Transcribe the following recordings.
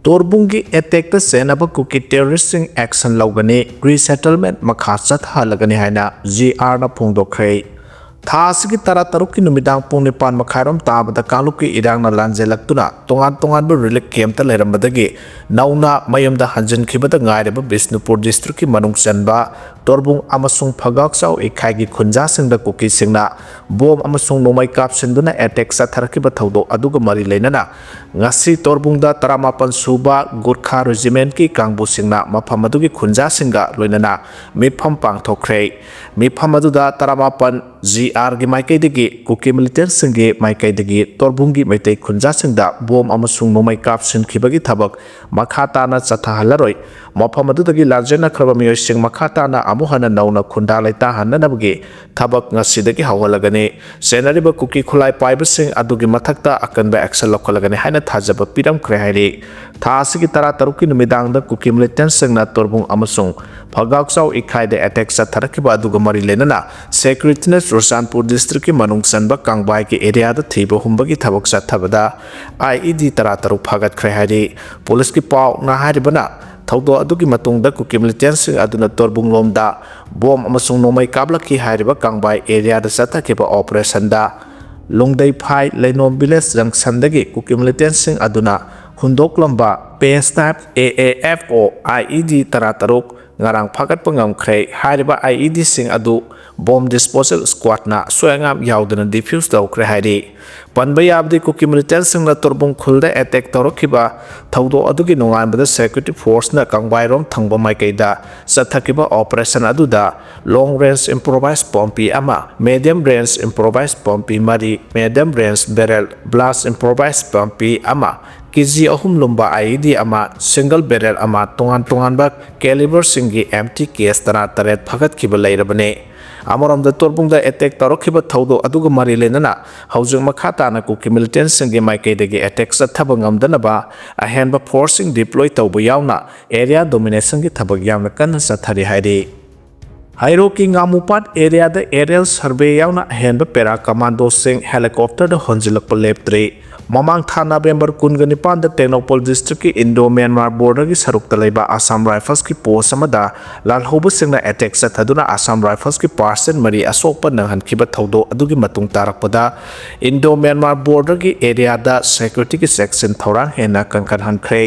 Torbungi attack the senaba Kuki terroristing action laugani resettlement makha chathalagani haina GR na phongdokhrei Thasigi tara taruki numidang pung nipan makhairom tabada kaluki irang na lanjelaktuna tongan bu relic camp ta leirambadagi nauna mayamda hanjan khibada ngaireba Bisnupur district ki manung chanba torbung amasung phagak sau ekhai khunja singda Kuki singna bom amasung nomai kap sinduna attack sa tharaki ba thaudo aduga mari leinana ngasi torbung da 18 suba Gurkha regiment ki kangbu singna mafam adugi khunja singa loinana mifam pangthokhrei mifam aduda 18 GR gi maikai degi Kuki military singe maikai degi torbungi maitai khunja singda bom amasung nomai kap sin khibagi thabak makhata na chathahalaroi mafam adudagi lajena khraba miyoi sing makhata na amuhana nauna khunda laita hananabagi thabak ngasidagi hawalagani senariba Kuki khulai paiba sing adugi mathakta akanba action lokhalagani haina thajaba piram khre hairi thasigi tara taruki numidang da Kuki military singna torbung amasung phagakchau ikhai de attack chatharakiba aduga mari lenana securitiness Rosanpur district ki manung sanba kangbai ki area da thiba humbagi thabak chathabada IED tara taru phagat khre hairi police ki paw na haribana thaudo adugi matungda Kuki military sing aduna torbung lomda bom amasung nomai kablaki hariba kangbai area da chathakiba operation da lungdai phai leinom village junction dagi Kuki military sing aduna hundok lamba base type AAFO IED tara taruk ngarang phagat pangam khrei hariba IED sing adu bomb disposal squad na soyangam yaudana defuse daukre hairi panbai abdi Kuki military sing na torbung khulda attack torokiba thaudo adugi nonganbada security force na kangbai rom thangba maikaida sathakiba operation aduda long range improvised pompi ama medium range improvised pompi mari medium range barrel blast improvised pompi ama kg ahum lumba IED ama single barrel ama tongan ba caliber singi empty case tara taret phagat kiba lairabane amoram da torbung da attack tarokhiba thaudo aduga mari lenana haujung makhata na Kuki military singi maikai degi attack sathaba ngamdanaba ahenba forcing deploy taubu yauna area domination gi thabag yauna kan sathari hairi Hairo ki ngamupat area da aerial survey yauna ahenba para commando sing helicopter da honjilakpa leptre Mamang tha November 19 da Tenopol district ki Indo-Myanmar border ki sarukta leiba Assam Rifles ki post amada lalhobu singna attack sathaduna Assam Rifles ki parcel mari asokpa nanghan khiba thaudo adugi matung tarakpada Indo-Myanmar border ki area da security ki section thorang hena kankan hankhre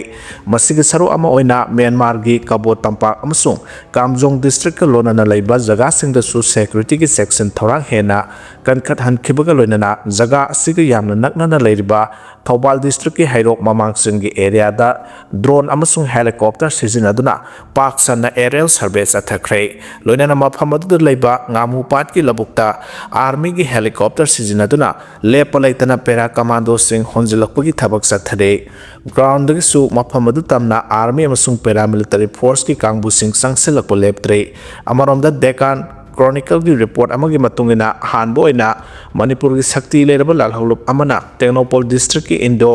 masigi saru ama oina Myanmar gi Kabo Tampak amasung Kamjong district ka lona na leiba jaga singda su security ki section thorang hena kankat hankhiba ga loinana jaga asiga yamna nakna na leiriba Thobal district ki Hairok mamang singi area da drone amasung helicopter sizinaduna pak sana aerial survey sathakhrei loinana mafam adu leiba ngamupat ki labukta army ki helicopter sizinaduna lepalaitana para commando sing honjilakpagi thabak sathare ground gi su mafam adu tamna army amasung paramilitary force ki kangbu sing sangselakpa leptre amarom da Deccan Chronicle की report अमगी मतुंगिना हानबो इना मणिपुर की शक्ति लेरब लालहौलुप अमना टेक्नोपोल district की Indo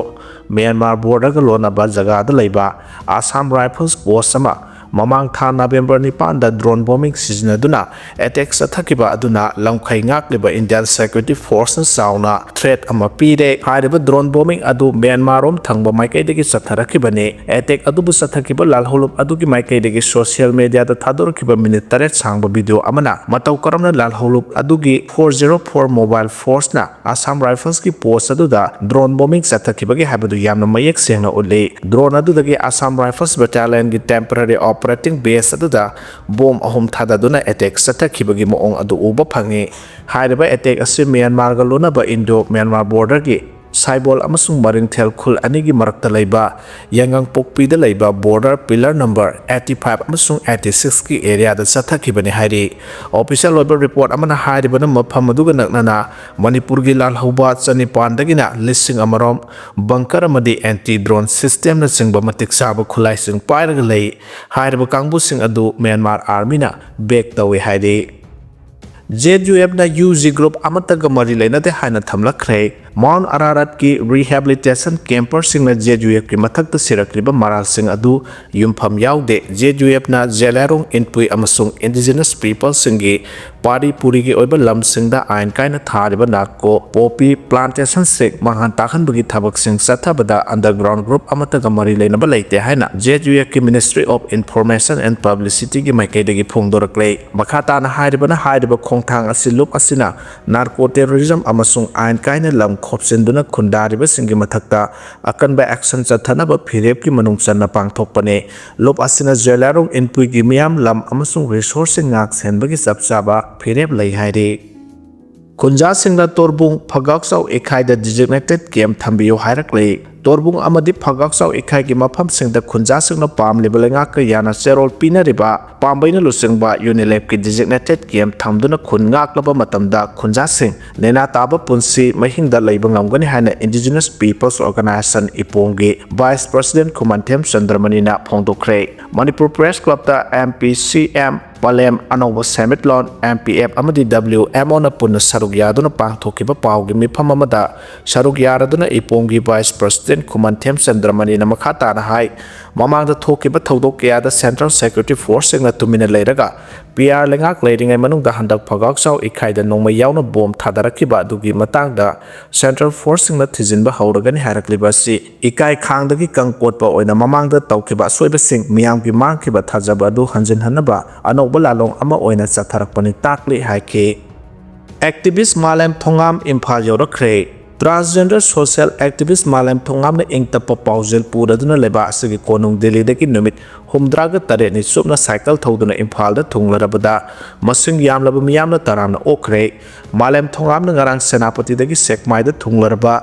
Myanmar border का लोनाबा जगह the लैबा Assam rifles post अमा mamang tha November 9 da drone bombing sizinaduna attack sathakiba aduna lamkhai ngakleba Indian security forces sauna threat ama pire hariba drone bombing adu Myanmar rom thangba maikai degi satharakibane attack adu bu sathakiba lalholup adugi maikai degi social media da thadorkiba minute taret sangba video amana matau karamna lalholup adugi 404 mobile force na Assam Rifles ki post adu da drone bombing sathakiba gi habadu yamna mayek sengna ulle drone adu dagi Assam Rifles battalion gi temporary operating base aduda bom ahum thadaduna attack sathakibagi moong adu uba phangi haiba attack ase Myanmar ga lona ba Indo Myanmar border gi Saibol amasung Maringthel khul anigi marakta leiba yangang pokpi da leiba border pillar number 85 amasung 86 ki area da sathakibani hairi official level report amana hairibana mafam aduga naknana Manipur gi lalhauba chanipan dagina listing amarom bunker amadi anti drone system na singba matik saba khulai sing pairaga lei hairiba kangbu sing adu Myanmar army na back tawi hairi ZUF na UG group amataga mari leinate haina thamlakhre Mount Ararat ki rehabilitation camper singna JUF ki mathakta sirakriba maral sing adu yumpham yaude JUF na Jelarong Inpui amasung indigenous people singi Pari Puri ki oiba lam singda ain kaina thariba nakko poppy plantation sing mahan takhan bagi thabak sing sathabada underground group amata gamari leinaba leite haina JUF ki Ministry of Information and Publicity ki maikaidagi phongdorakle makhata na hairibana hairiba khongthang asilup asina narco terrorism amasung ain kaina lam khopsinduna khundariba singi mathakta akanba action chathanaba phirep ki manung channa pangthokpane lop asina Jelarong Inpui ki miyam lam amasung resource ngak senbagi sapchaba phirep lei haire Kunja singla torbung phagaksau ekhai da designated camp thambiyo hairakle torbung amadi phagaksau ekhai ki mafam singda khunja singna pam lebelenga ka yana serol pina riba pambaina lusingba UNLF ki designated camp thamduna khun ngaklaba matamda khunja sing nena taba punsi mahingda leiba ngamgani haina indigenous peoples organization ipongi vice president Kumantem Chandramani na phongdokre Manipur press club ta MPCM Palem Anova Semitlon MPF amadi WMO na punna sarug yaduna pangthokiba pawgi mifam amada sarug yaraduna ipongi vice president Kumantem Chandramani na makhata na hai mamangda thokiba thodok kayada central security force na tumina leiraga PR lengak leiringai manungda handak phagaksau ikhaida nongma yauna bom thadarakiba adugi matangda central force na thijinba hauragani harakliba si ikai khangdagi kangkotpa oina mamangda tawkiba soiba sing miyamgi mangkiba thajaba adu hanjin hanaba anoba lalong ama oina chatharakpani takli haike activist Malem Thongam Imphal yorakre Transgender social activist Malem Thongam na ingtapa paujel puraduna leba asigi konung Delhi deki numit humdraga tare ni subna cycle thoduna Imphal da thunglarabada masing yamlaba miyamna taramna okre Malem Thongam na ngarang senapati deki sekmai da thunglaraba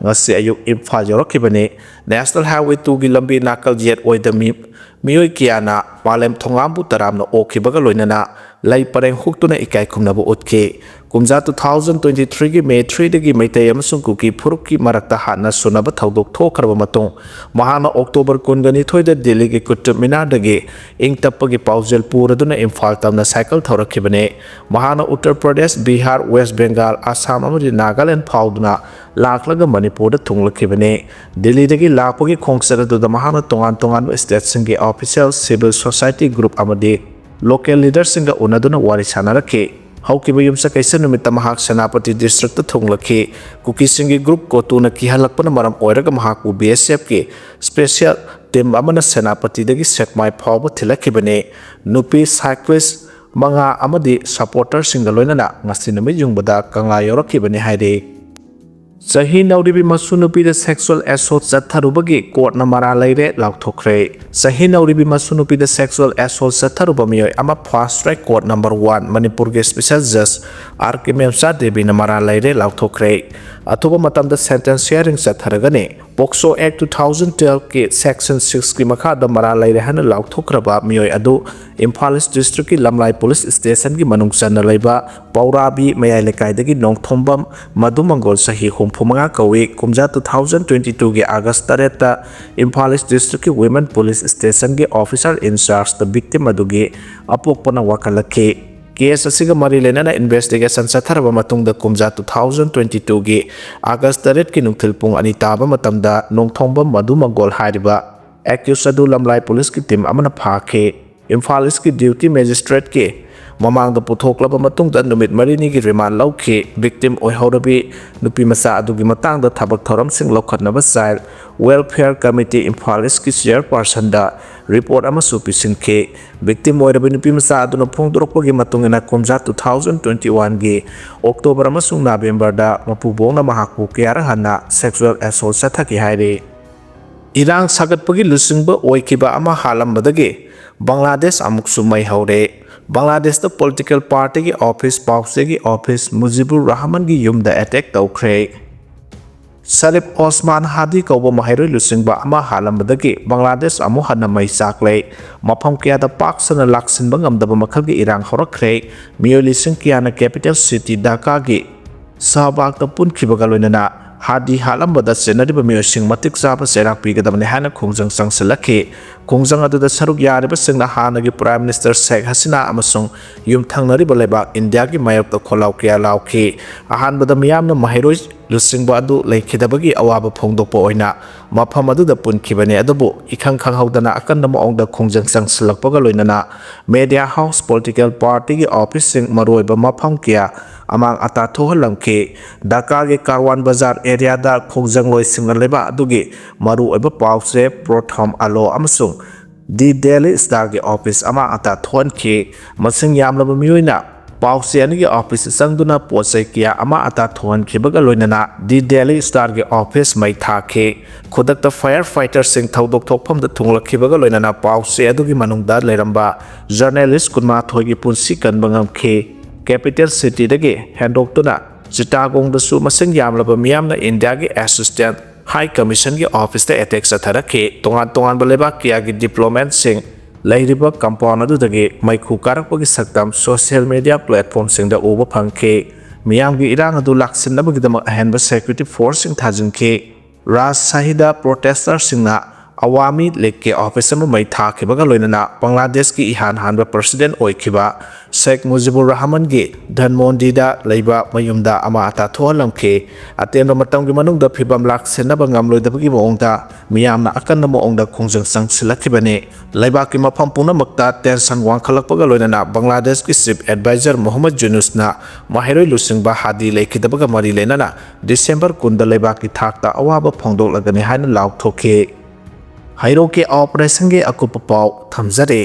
ngasi ayuk Imphal yorakibane National Highway 2 gi lambi nakal jet oidami miyoi kiana Malem Thongam bu taramna okhibaga loinana lai pareng huktuna ikai khumnabu utke kumja 2023 gi May 3 dagi maitai amasung Kuki phurukki marakta hana sunaba thodok thokhraba matung mahana October 22 da Delhi gi Qutub Minar dagi ingtapagi paujel puraduna Imphal tamna cycle thorakhibane mahana Uttar Pradesh Bihar West Bengal Assam amadi Nagaland phauduna laklaga Manipur da thunglakibane Delhi dagi lakpagi khongsara da mahana tongan tongan state singi official civil society group amadi local leaders singa unaduna wari sanarake haukiba yumsa kaisa numita mahak senapati district ta thunglakhi Kuki singi group ko tuna kihalakpana maram oiraga mahak BSF ke special team amana senapati dagi sekmai phawba thilakibane nupi cyclist manga amadi supporter singa loinana ngasi nami jungbada kanga yorakibane haire Sahi Nauribi Masunupi the sexual assault Satharubagi court Namara Lade Lauthokre. Sahi Nauribi Masunupi the sexual assault Satarubami ama fast track court number 1 Manipur special judge Arkimemsa Debi Namara Lade Lauthokre. Atuba Matam the sentence hearing Satharagane. Poxo Act 2012 ke section 6 ki makha da Mara Lade Han Lauthokraba Mioy Adu Imphal district ki Lamlai police station ki manung sanna laiba Paurabi Mayai Lekai dagi Nong Thombam Madumangol Sahi Pumanga Kawi Kumja 2022 ke August Tareta Imphal district women police station ke officer in charge the victim adugi apok pana wakalake case asiga marilena na investigation satharaba matungda Kumja 2022 ke August Taret ki nungthil pung ani taba matamda Nongthongba Madumangol hariba accused adu Lamlai police ki team amana phake Imphal ki duty magistrate ke mamang da puthoklaba matungda numit marini gi remand lauke victim oihorabi nupi masa adugi matang da thabak thoram sing lokhatnaba child welfare committee Imphal ki chairperson da report ama supisin ke victim oirabi nupi masa aduna phongdorokpagi matungena Kumja 2021 gi October amasung November da mapubong na mahakpu kayara hana sexual assault sathaki haire Erang sagatpagi lusingba oikiba ama halambadagi Bangladesh amuk sumai haure Bangladesh the political party ki office Pause ki office Mujibur Rahman ki yumda attack tawkhre Sarif Osman Hadi kauba mahairoi lusingba ama halambadagi Bangladesh amu hana mai sakle mafam kya da pak sana laksinba ngamdaba makhal ki Erang Houkhre miyoi lising kya na capital city Dhaka ki sahabak ta punkhibaga loinana Hadi halambada senariba miyosing matik saba serak pigadamani hana khongjang sangsalake khongjang aduda saruk yariba singna hanagi Prime Minister Sheikh Hasina amasung yumthangnariba lebak India ki mayokta kholau kya lauke ahanbada miyamna mahairoi ꯂꯨꯆꯤꯡꯕ ꯑꯗꯨ ꯂꯩꯈꯤꯗꯕꯒꯤ ꯑꯋꯥꯕ ꯐꯣꯡꯗꯣꯛꯄ ꯑꯣꯏꯅ ꯃꯐꯝ ꯑꯗꯨꯗ ꯄꯨꯟꯈꯤꯕꯅꯤ ꯑꯗꯨꯕꯨ ꯏꯈꯪ ꯈꯪꯍꯧꯗꯅ ꯑꯀꯟꯕ ꯃꯑꯣꯡꯗ ꯈꯣꯡꯖꯪ ꯆꯪꯁꯤꯜꯂꯛꯄꯒ ꯂꯣꯏꯅꯅ ꯃꯦꯗꯤꯌꯥ ꯍꯥꯎꯁ ꯄꯣꯂꯤꯇꯤꯀꯦꯜ ꯄꯥꯔꯇꯤꯒꯤ ꯑꯣꯐꯤꯁꯁꯤꯡ ꯃꯔꯨꯑꯣꯏꯕ ꯃꯐꯝ ꯀꯌꯥ ꯑꯃꯥꯡ ꯑꯇꯥ ꯊꯣꯛꯍꯜꯂꯝꯈꯤ ꯙꯥꯀꯥꯒꯤ ꯀꯥꯔꯋꯥꯟ ꯕꯖꯥꯔ ꯑꯦꯔꯤꯌꯥꯗ ꯈꯣꯡꯖꯪꯂꯣꯏꯁꯤꯡꯅ ꯂꯩꯕ ꯑꯗꯨꯒꯤ ꯃꯔꯨꯑꯣꯏꯕ ꯄꯥꯎꯆꯦ ꯄ꯭ꯔꯣꯊꯝ ꯑꯂꯣ ꯑꯃꯁꯨꯡ ꯗꯤ ꯗꯦꯂꯤ ꯁ꯭ꯇꯥꯔꯒꯤ ꯑꯣꯐꯤꯁ ꯑꯃꯥꯡ ꯑꯇꯥ ꯊꯣꯛꯍꯟꯈꯤ ꯃꯁꯤꯡ ꯌꯥꯝꯂꯕ ꯃꯤꯑꯣꯏꯅ ꯄꯥꯎꯆꯦ ꯑꯅꯤꯒꯤ ꯑꯣꯐꯤꯁ ꯆꯪꯗꯨꯅ ꯄꯣꯠꯆꯩ ꯀꯌꯥ ꯑꯃꯥꯡ ꯑꯇꯥ ꯊꯣꯛꯍꯟꯈꯤꯕꯒ ꯂꯣꯏꯅꯅ ꯗꯤ ꯗꯦꯂꯤ ꯁ꯭ꯇꯥꯔꯒꯤ ꯑꯣꯐꯤꯁ ꯃꯩ ꯊꯥꯈꯤ ꯈꯨꯗꯛꯇ ꯐꯥꯌꯔ ꯐꯥꯏꯇꯔꯁꯤꯡ ꯊꯧꯗꯣꯛ ꯊꯣꯛꯐꯝꯗ ꯊꯨꯡꯂꯈꯤꯕꯒ ꯂꯣꯏꯅꯅ ꯄꯥꯎꯆꯦ ꯑꯗꯨꯒꯤ ꯃꯅꯨꯡꯗ ꯂꯩꯔꯝꯕ ꯖꯔꯅꯦꯂꯤꯁ 12ꯒꯤ ꯄꯨꯟꯁꯤ ꯀꯟꯕ ꯉꯝꯈꯤ ꯀꯦꯄꯤꯇꯦꯜ ꯁꯤꯇꯤꯗꯒꯤ ꯍꯦꯟꯗꯣꯛꯇꯨꯅ ꯆꯤꯇꯥꯒꯣꯡꯗꯁꯨ ꯃꯁꯤꯡ ꯌꯥꯝꯂꯕ ꯃꯤꯌꯥꯝꯅ ꯏꯟꯗꯤꯌꯥꯒꯤ ꯑꯦꯁꯤꯁꯇꯦꯟꯠ ꯍꯥꯏ ꯀꯃꯤꯁꯟꯒꯤ ꯑꯣꯐꯤꯁꯇ ꯑꯦꯇꯦꯛ ꯆꯠꯊꯔꯛꯈꯤ ꯇꯣꯉꯥꯟ ꯇꯣꯉꯥꯟꯕ ꯂꯩꯕꯥꯛ ꯀꯌꯥꯒꯤ ꯗꯤꯄ꯭ꯂꯣꯃꯦꯠꯁꯤꯡ ꯂꯩꯔꯤꯕ ꯀꯝꯄꯥꯎꯟ ꯑꯗꯨꯗꯒꯤ ꯃꯩꯈꯨ ꯀꯥꯔꯛꯄꯒꯤ ꯁꯛꯇꯝ ꯁꯣꯁꯤꯌꯦꯜ ꯃꯤꯗꯤꯌꯥ ꯄ꯭ꯂꯦꯠꯐꯣꯔꯝꯁꯤꯡꯗ ꯎꯕ ꯐꯪꯈꯤ ꯃꯤꯌꯥꯝꯒꯤ ꯏꯔꯥꯡ ꯑꯗꯨ ꯂꯥꯛꯁꯤꯟꯅꯕꯒꯤꯗꯃꯛ ꯑꯍꯦꯟꯕ ꯁꯦꯀ꯭ꯌꯨꯔꯤꯇꯤ ꯐꯣꯔꯁꯁꯤꯡ ꯊꯥꯖꯤꯟꯈꯤ ꯔꯥꯖꯁꯥꯍꯤꯗ ꯄ꯭ꯔꯣꯇꯦꯁꯇꯔꯁꯤꯡꯅ ꯑꯋꯥꯃꯤ ꯂꯤꯒꯀꯤ ꯑꯣꯐꯤꯁ ꯑꯃ ꯃꯩ ꯊꯥꯈꯤꯕꯒ ꯂꯣꯏꯅꯅ ꯕꯪꯒ꯭ꯂꯥꯗꯦꯁꯀꯤ ꯏꯍꯥꯟ ꯍꯥꯟꯕ ꯄ꯭ꯔꯁꯤꯗꯦꯟꯠ ꯑꯣꯏꯈꯤꯕ ꯁꯦꯈ ꯃꯨꯖꯤꯕꯨꯔ ꯔꯍꯃꯟꯒꯤ ꯙꯟꯃꯣꯟꯗꯤꯗ ꯂꯩꯕ ꯃꯌꯨꯝꯗ ꯑꯃꯥꯡ ꯑꯇꯥ ꯊꯣꯛꯍꯜꯂꯝꯈꯤ ꯑꯇꯦꯟꯕ ꯃꯇꯝꯒꯤ ꯃꯅꯨꯡꯗ ꯐꯤꯕꯝ ꯂꯥꯛꯁꯤꯟꯅꯕ ꯉꯝꯂꯣꯏꯗꯕꯒꯤ ꯃꯑꯣꯡꯗ ꯃꯤꯌꯥꯝꯅ ꯑꯀꯟꯕ ꯃꯑꯣꯡꯗ ꯈꯣꯡꯖꯪ ꯆꯪꯁꯤꯜꯂꯛꯈꯤꯕꯅꯤ ꯂꯩꯕꯥꯛꯀꯤ ꯃꯐꯝ ꯄꯨꯝꯅꯃꯛꯇ ꯇꯦꯟꯁꯟ ꯋꯥꯡꯈꯠꯂꯛꯄꯒ ꯂꯣꯏꯅꯅ ꯕꯪꯒ꯭ꯂꯥꯗꯦꯁꯀꯤ ꯆꯤꯐ ꯑꯦꯗꯚꯥꯏꯖꯔ ꯃꯣꯍꯝꯃꯗ ꯌꯨꯅꯨꯁꯅ ꯃꯍꯩꯔꯣꯏ ꯂꯨꯆꯤꯡꯕ ꯍꯥꯗꯤ ꯂꯩꯈꯤꯗꯕꯒ ꯃꯔꯤ ꯂꯩꯅꯅ ꯗꯤꯁꯦꯝꯕꯔ 10ꯗ ꯂꯩꯕꯥꯛꯀꯤ ꯊꯥꯛꯇ ꯑꯋꯥꯕ ꯐꯣꯡꯗꯣꯛꯂꯒꯅꯤ ꯍꯥꯏꯅ ꯂꯥꯎꯊꯣꯛꯈꯤ ꯍꯩꯔꯣꯛꯀꯤ ꯑꯣꯄꯔꯦꯁꯟꯒꯤ ꯑꯀꯨꯞꯄ ꯄꯥꯎ ꯊꯝꯖꯔꯤ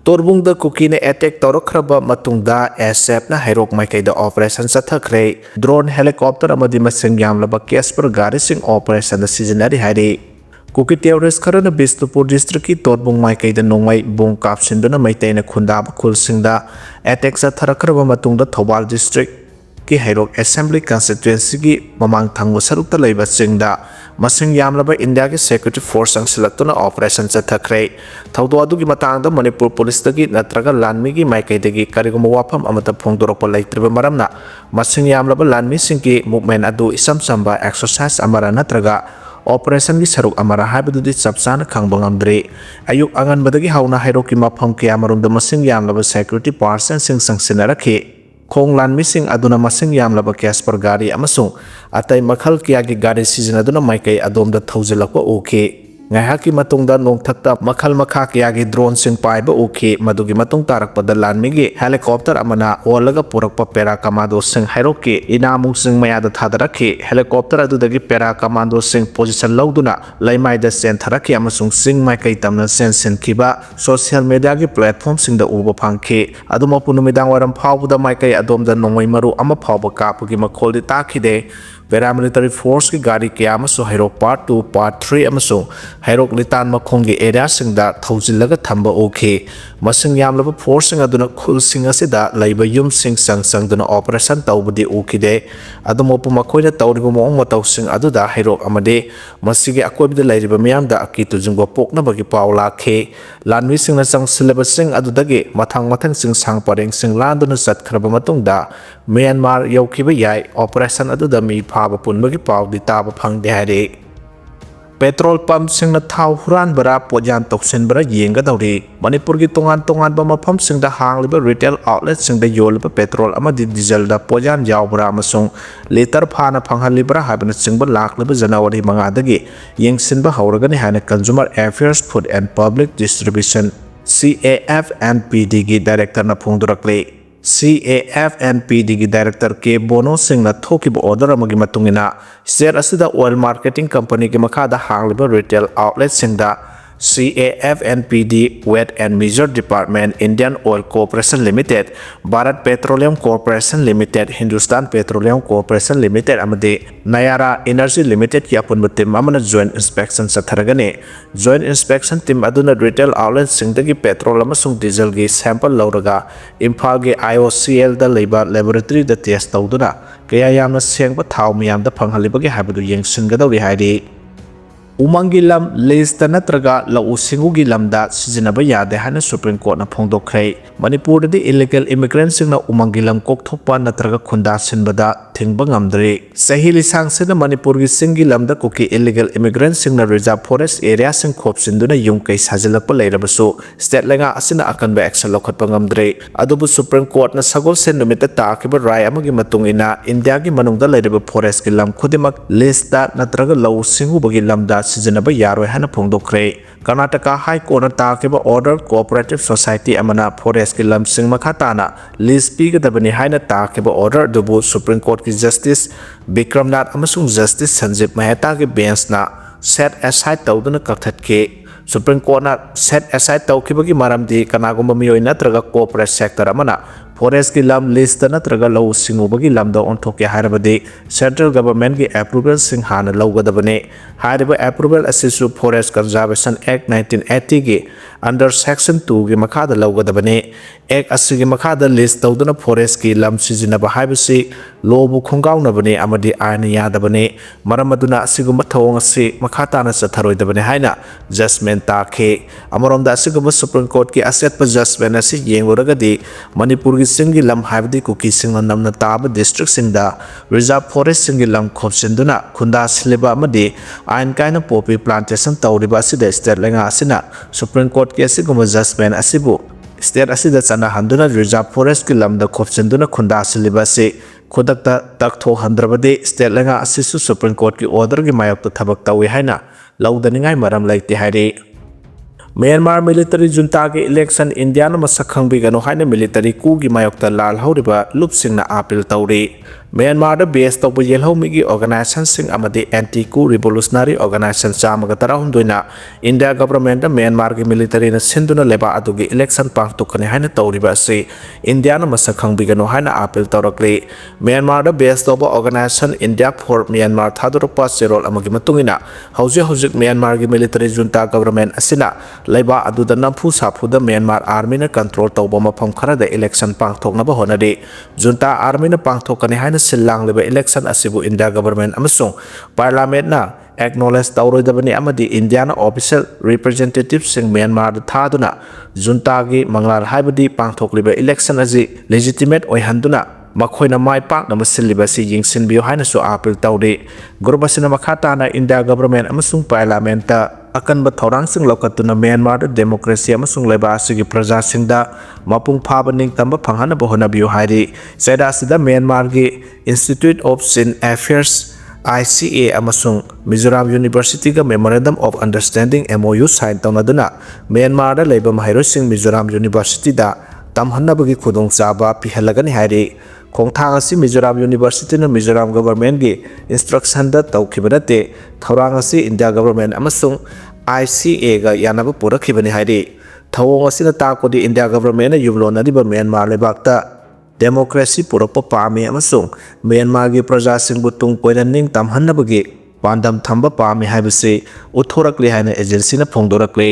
ꯇꯣꯔꯕꯨꯡꯗ ꯀꯨꯀꯤꯅ ꯑꯦꯇꯦꯛ ꯇꯧꯔꯛꯈ꯭ꯔꯕ ꯃꯇꯨꯡꯗ ꯑꯦꯁꯑꯦꯐꯅ ꯍꯩꯔꯣꯛ ꯃꯥꯏꯀꯩꯗ ꯑꯣꯄꯔꯦꯁꯟ ꯆꯠꯊꯈ꯭ꯔꯦ ꯗ꯭ꯔꯣꯟ ꯍꯦꯂꯤꯀꯣꯞꯇꯔ ꯑꯃꯗꯤ ꯃꯁꯤꯡ ꯌꯥꯝꯂꯕ ꯀꯦꯁꯄꯔ ꯒꯥꯔꯤꯁꯤꯡ ꯑꯣꯄꯔꯦꯁꯟꯗ ꯁꯤꯖꯤꯟꯅꯔꯤ ꯍꯥꯏꯔꯤ ꯀꯨꯀꯤ ꯇꯦꯔꯣꯔꯤꯁ ꯈꯔꯅ ꯕꯤꯁꯅꯨꯄꯨꯔ ꯗꯤꯁꯇ꯭ꯔꯤꯛꯀꯤ ꯇꯣꯔꯕꯨꯡ ꯃꯥꯏꯀꯩꯗ ꯅꯣꯡꯃꯩ ꯕꯣꯝ ꯀꯥꯞꯁꯤꯟꯗꯨꯅ ꯃꯩꯇꯩꯅ ꯈꯨꯟꯗꯥꯕ ꯈꯨꯜꯁꯤꯡꯗ ꯑꯦꯇꯦꯛ ꯆꯠꯊꯔꯛꯈ꯭ꯔꯕ ꯃꯇꯨꯡꯗ ꯊꯧꯕꯥꯜ ꯗꯤꯁꯇ꯭ꯔꯤꯛꯀꯤ ꯍꯩꯔꯣꯛ ꯑꯦꯁꯦꯝꯕ꯭ꯂꯤ ꯀꯟꯁꯇꯤꯇ꯭ꯌꯨꯑꯦꯟꯁꯤꯒꯤ ꯃꯃꯥꯡ ꯊꯪꯕ ꯁꯔꯨꯛꯇ ꯂꯩꯕ ꯆꯤꯡꯗ ꯃꯁꯤꯡ ꯌꯥꯝꯂꯕ ꯏꯟꯗꯤꯌꯥꯒꯤ ꯁꯦꯀ꯭ꯌꯨꯔꯤꯇꯤ ꯐꯣꯔꯁ ꯆꯪꯁꯤꯜꯂꯛꯇꯨꯅ ꯑꯣꯄꯔꯦꯁꯟ ꯆꯠꯊꯈ꯭ꯔꯦ ꯊꯧꯗꯣꯛ ꯑꯗꯨꯒꯤ ꯃꯇꯥꯡꯗ ꯃꯅꯤꯄꯨꯔ ꯄꯨꯂꯤꯁꯇꯒꯤ ꯅꯠꯇ꯭ꯔꯒ ꯂꯥꯟꯃꯤꯒꯤ ꯃꯥꯏꯀꯩꯗꯒꯤ ꯀꯔꯤꯒꯨꯝꯕ ꯋꯥꯐꯝ ꯑꯃꯠꯇ ꯐꯣꯡꯗꯣꯔꯛꯄ ꯂꯩꯇ꯭ꯔꯤꯕ ꯃꯔꯝꯅ ꯃꯁꯤꯡ ꯌꯥꯝꯂꯕ ꯂꯥꯟꯃꯤꯁꯤꯡꯒꯤ ꯃꯨꯚꯃꯦꯟ ꯑꯗꯨ ꯏꯆꯝ ꯆꯝꯕ ꯑꯦꯛꯁꯔꯁꯥꯏꯖ ꯑꯃꯔ ꯅꯠꯇ꯭ꯔꯒ ꯑꯣꯄꯔꯦꯁꯟꯒꯤ ꯁꯔꯨꯛ ꯑꯃꯔ ꯍꯥꯏꯕꯗꯨꯗꯤ ꯆꯞ ꯆꯥꯅ ꯈꯪꯕ ꯉꯝꯗ꯭ꯔꯤ ꯑꯌꯨꯛ ꯑꯉꯟꯕꯗꯒꯤ ꯍꯧꯅ ꯍꯩꯔꯣꯛꯀꯤ ꯃꯐꯝ ꯀꯌꯥꯃꯔꯣꯝꯗ ꯃꯁꯤꯡ ꯌꯥꯝꯂꯕ ꯁꯦꯀ꯭ꯌꯨꯔꯤꯇꯤ ꯄꯥꯔꯁꯟꯁꯤꯡ ꯆꯪꯁꯤꯟꯅꯔꯛꯈꯤ ꯈꯣꯡ ꯂꯥꯟꯃꯤꯁꯤꯡ ꯑꯗꯨꯅ ꯃꯁꯤꯡ ꯌꯥꯝꯂꯕ ꯀꯦꯁꯄꯔ ꯒꯥꯔꯤ ꯑꯃꯁꯨꯡ ꯑꯇꯩ ꯃꯈꯜ ꯀꯌꯥꯒꯤ ꯒꯥꯔꯤ ꯁꯤꯖꯤꯟꯅꯗꯨꯅ ꯃꯥꯏꯀꯩ ꯑꯗꯣꯝꯗ ꯊꯧꯖꯤꯜꯂꯛꯄ ꯎꯈꯤ ꯉꯥꯏꯍꯥꯛꯀꯤ ꯃꯇꯨꯡꯗ ꯅꯣꯡꯊꯛꯇ ꯃꯈꯜ ꯃꯈꯥ ꯀꯌꯥꯒꯤ ꯗ꯭ꯔꯣꯟꯁꯤꯡ ꯄꯥꯏꯕ ꯎꯈꯤ ꯃꯗꯨꯒꯤ ꯃꯇꯨꯡ ꯇꯥꯔꯛꯄꯗ ꯂꯥꯟꯃꯤꯒꯤ ꯍꯦꯂꯤꯀꯣꯞꯇꯔ ꯑꯃꯅ ꯑꯣꯜꯂꯒ ꯄꯨꯔꯛꯄ ꯄꯦꯔꯥ ꯀꯃꯥꯟꯗꯣꯁꯤꯡ ꯍꯩꯔꯣꯛꯀꯤ ꯏꯅꯥꯃꯨꯁꯤꯡ ꯃꯌꯥꯗ ꯊꯥꯗꯔꯛꯈꯤ ꯍꯦꯂꯤꯀꯣꯞꯇꯔ ꯑꯗꯨꯗꯒꯤ ꯄꯦꯔꯥ ꯀꯃꯥꯟꯗꯣꯁꯤꯡ ꯄꯣꯖꯤꯁꯟ ꯂꯧꯗꯨꯅ ꯂꯩꯃꯥꯏꯗ ꯆꯦꯟꯊꯔꯛꯈꯤ ꯑꯃꯁꯨꯡ ꯆꯤꯡ ꯃꯥꯏꯀꯩ ꯇꯝꯅ ꯆꯦꯟꯁꯤꯟꯈꯤꯕ ꯁꯣꯁꯤꯌꯦꯜ ꯃꯤꯗꯤꯌꯥꯒꯤ ꯄ꯭ꯂꯦꯠꯐꯣꯔꯝꯁꯤꯡꯗ ꯎꯕ ꯐꯪꯈꯤ ꯑꯗꯨꯃꯛꯄꯨ ꯅꯨꯃꯤꯗꯥꯡꯋꯥꯏꯔꯝ ꯐꯥꯎꯕꯗ ꯃꯥꯏꯀꯩ ꯑꯗꯣꯝꯗ ꯅꯣꯡꯃꯩ ꯃꯔꯨ ꯑꯃ ꯐꯥꯎꯕ ꯀꯥꯞꯄꯒꯤ ꯃꯈꯣꯜꯗꯤ ꯇꯥꯈꯤꯗꯦ ꯄꯦꯔꯥꯃꯤꯂꯤꯇꯔꯤ ꯐꯣꯔꯁꯀꯤ ꯒꯥꯔꯤ ꯀꯌꯥ ꯑꯃꯁꯨ ꯍꯩꯔꯣꯛ ꯄꯥꯔꯠ 2 ꯄꯥꯔꯠ 3 ꯑꯃꯁꯨꯡ ꯍꯩꯔꯣꯛ ꯂꯤꯇꯥꯟ ꯃꯈꯣꯡꯒꯤ ꯑꯦꯔꯤꯌꯥꯁꯤꯡꯗ ꯊꯧꯖꯤꯜꯂꯒ ꯊꯝꯕ ꯎꯈꯤ ꯃꯁꯤꯡ ꯌꯥꯝꯂꯕ ꯐꯣꯔꯁꯁꯤꯡ ꯑꯗꯨꯅ ꯈꯨꯜꯁꯤꯡ ꯑꯁꯤꯗ ꯂꯩꯕ ꯌꯨꯝꯁꯤꯡ ꯆꯪꯗꯨꯅ ꯑꯣꯄꯔꯦꯁꯟ ꯇꯧꯕꯗꯤ ꯎꯈꯤꯗꯦ ꯑꯗꯨꯃꯛꯄꯨ ꯃꯈꯣꯏꯅ ꯇꯧꯔꯤꯕ ꯃꯑꯣꯡ ꯃꯇꯧꯁꯤꯡ ꯑꯗꯨꯗ ꯍꯩꯔꯣꯛ ꯑꯃꯗꯤ ꯃꯁꯤꯒꯤ ꯑꯀꯣꯏꯕꯗ ꯂꯩꯔꯤꯕ ꯃꯤꯌꯥꯝꯗ ꯑꯀꯤ ꯇꯨꯖꯨꯡꯕ ꯄꯣꯛꯅꯕꯒꯤ ꯄꯥꯎ ꯂꯥꯛꯈꯤ ꯂꯥꯟꯃꯤꯁꯤꯡꯅ ꯆꯪꯁꯤꯜꯂꯕ ꯆꯤꯡ ꯑꯗꯨꯗꯒꯤ ꯃꯊꯪ ꯃꯊꯪ ꯆꯤꯡꯁꯥꯡ ꯄꯔꯦꯡꯁꯤꯡ ꯂꯥꯟꯗꯨꯅ ꯆꯠꯈ꯭ꯔꯕ ꯃꯇꯨꯡꯗ ꯃ꯭ꯌꯥꯟꯃꯥꯔ ꯌꯧꯈꯤꯕ ꯌꯥꯏ ꯑꯣꯄꯔꯦꯁꯟ ꯑꯗꯨꯗ ꯃꯤ ꯐꯥꯕ ꯄꯨꯟꯕꯒꯤ ꯄꯥꯎꯗꯤ ꯇꯥꯕ ꯐꯪꯗꯦ ꯍꯥꯏꯔꯤ ꯄꯦꯇ꯭ꯔꯣꯜ ꯄꯝꯞꯁꯤꯡꯅ ꯊꯥꯎ ꯍꯨꯔꯥꯟꯕꯔꯥ ꯄꯣꯠꯌꯥꯟ ꯇꯧꯁꯤꯟꯕꯔꯥ ꯌꯦꯡꯒꯗꯧꯔꯤ ꯃꯅꯤꯄꯨꯔꯒꯤ ꯇꯣꯉꯥꯟ ꯇꯣꯉꯥꯟꯕ ꯃꯐꯝꯁꯤꯡꯗ ꯍꯥꯡꯂꯤꯕ ꯔꯤꯇꯦꯜ ꯑꯥꯎꯠꯂꯦꯠꯁꯤꯡꯗ ꯌꯣꯜꯂꯤꯕ ꯄꯦꯇ꯭ꯔꯣꯜ ꯑꯃꯗꯤ ꯗꯤꯖꯜꯗ ꯄꯣꯠꯌꯥꯟ ꯌꯥꯎꯕꯔꯥ ꯑꯃꯁꯨꯡ ꯂꯤꯇꯔ ꯐꯥꯅ ꯐꯪꯍꯜꯂꯤꯕꯔꯥ ꯍꯥꯏꯕꯅꯆꯤꯡꯕ ꯂꯥꯛꯂꯤꯕ ꯖꯅꯋꯥꯔꯤ 5ꯗꯒꯤ ꯌꯦꯡꯁꯤꯟꯕ ꯍꯧꯔꯒꯅꯤ ꯍꯥꯏꯅ consumer affairs food and public distribution CAF&PDꯒꯤ ꯗꯥꯏꯔꯦꯛꯇꯔꯅ ꯐꯣꯡꯗꯣꯔꯛꯂꯤ CAF&PDꯒꯤ ꯗꯥꯏꯔꯦꯛꯇꯔ ꯀꯦ ꯕꯣꯅꯣ ꯁꯤꯡꯅ ꯊꯣꯛꯈꯤꯕ ꯑꯣꯔꯗꯔ ꯑꯃꯒꯤ ꯃꯇꯨꯡꯏꯟꯅ ꯁ꯭ꯇꯦꯠ ꯑꯁꯤꯗ ꯑꯣꯏꯜ ꯃꯥꯔꯀꯦꯇꯤꯡ ꯀꯝꯄꯅꯤꯒꯤ ꯃꯈꯥꯗ ꯍꯥꯡꯂꯤꯕ ꯔꯤꯇꯦꯜ ꯑꯥꯎꯠꯂꯦꯠꯁꯤꯡꯗ CAF&PD weight and measure department Indian oil corporation limited Bharat petroleum corporation limited Hindustan petroleum corporation limited ꯑꯃꯗꯤ ꯅꯌꯥꯔꯥ ꯏꯅꯔꯖꯤ ꯂꯤꯃꯤꯇꯦꯗꯀꯤ ꯑꯄꯨꯟꯕ ꯇꯤꯝ ꯑꯃꯅ ꯖꯣꯏꯟ ꯏꯟꯁꯄꯦꯛꯁꯟ ꯆꯠꯊꯔꯒꯅꯤ ꯖꯣꯏꯟ ꯏꯟꯁꯄꯦꯛꯁꯟ ꯇꯤꯝ ꯑꯗꯨꯅ ꯔꯤꯇꯦꯜ ꯑꯥꯎꯠꯂꯦꯠꯁꯤꯡꯗꯒꯤ ꯄꯦꯇ꯭ꯔꯣꯜ ꯑꯃꯁꯨꯡ ꯗꯤꯖꯜꯒꯤ ꯁꯦꯝꯄꯜ ꯂꯧꯔꯒ ꯏꯝꯐꯥꯜꯒꯤ IOCLꯗ ꯂꯩꯕ ꯂꯦꯕꯣꯔꯦꯇꯔꯤꯗ ꯇꯦꯁ ꯇꯧꯗꯨꯅ ꯀꯌꯥ ꯌꯥꯝꯅ ꯁꯦꯡꯕ ꯊꯥꯎ ꯃꯤꯌꯥꯝꯗ ꯐꯪꯍꯜꯂꯤꯕꯒꯦ ꯍꯥꯏꯕꯗꯨ ꯌꯦꯡꯁꯤꯟꯒꯗꯧꯔꯤ ꯍꯥꯏꯔꯤ Umangi lam lista natraga lau singugi lamda sizinaba yade hana Supreme Court na phongdokhrei. Manipur di illegal immigrants na umangi lam kokthokpa natraga khunda sinbada thingba ngamdre. Sahi lisang sina Manipur gi singi lamda Kuki illegal immigrants na reserve forest area sing khopsinduna yung kai sajilakpa leirabasu state lenga asina akanba action lokhatpa ngamdre. Adubu Supreme Court na sagol sen numita taakiba rai amagi matungina India gi manungda leiraba forest gi lam khudimak lista natraga lau singu bagi lamda sizinaba yaroi hana phongdokhrei. Karnataka High Court na takiba order cooperative society amana forest ki lamsing makhatana list pigadabani haina takiba order dubu Supreme Court ki Justice Bikramnath amasung Justice Sanjeev Mehta ki bench na set aside tawduna kakthatke. Supreme Court na set aside tawkibagi maramdi kanagumba miyoi natraga corporate sector amana forest ki lam list natraga lau singubagi lamda onthoke hairabadi central government ki approval sing hana laugadabane. Hairiba approval asisu Forest Conservation Act 1980 ki under section 2 ki makhada laugadabane. Act asigi makhada list tawduna forest ki lam sizinaba haibasi lobu khongaunabane amadi aina yadabane. Maramaduna asigumba thawong asi makhatana satharoidabane haina judgment takhe. Amaromda asigumba Supreme Court ki asetpa judgment asi yengluragadi Manipur gi singi lam haibadi Kuki singna namna taba district singda reserve forest singi lam khopsinduna khunda siliba amadi ain kaina poppy plantation tawriba asida state lenga asina Supreme Court ki asigumba judgment asibu state asida chana handuna reserve forest ki lamda khopsinduna khunda siliba se khudakta taktho handrabadi state lenga asisu Supreme Court ki order gi mayokta thabak tawi haina laudaningai maram laite haire. Myanmar military junta ke election India na masakhang bigano haina military coup gi mayokta lal horiba lupsing na appeal tawri. Myanmar da base tawba yelho migi organization sing amadi anti coup revolutionary organization chamaga tarahumdoina India government da Myanmar gi military na sinduna leba adugi election pangtukane haina tawriba ase India na masakhang bigano haina appeal tawrakle. Myanmar da base tawba organization India for Myanmar thadurpa serol amagi matungina hauzik Myanmar gi military junta government asina laiba aduda nampu sapuda Myanmar army na control tawba mafam kharada election pangthoknaba honade junta army na pangthokani haina silang leba election asibu India government amasung parliament na acknowledge tawroidabani amadi India na official representatives sing Myanmar da thaduna junta gi manglar haibadi pangthokliba election aji legitimate oihanduna makhoina mai pak na masiliba si yingsin biyo haina su appeal tawde gurbasina makhatana India government amasung parliament ta akan bathorang sing lokatuna Myanmar da democracy amasung leba asigi praja singda mapung phabaning tamba phanghana bohona biyo hairi seda sida Myanmar gi Institute of Sin Affairs ICA amasung Mizoram University ga Memorandum of Understanding MOU sign tawnaduna Myanmar da leba mahairo sing Mizoram University da tamhannabagi khudong chaba pihalagani hairi khongthang asi Mizoram University na Mizoram government gi instruction da tawkhibadate thorang asi India government amasung ICA ga yanaba purakhibani hairi thawong asina takodi India government na yumlonadiba Myanmar lebakta democracy purakpa pami amasung Myanmar gi praja singbu tungpoinaning tamhannabagi pandam thamba pami haibase uthorakle haina agency na phongdorakle.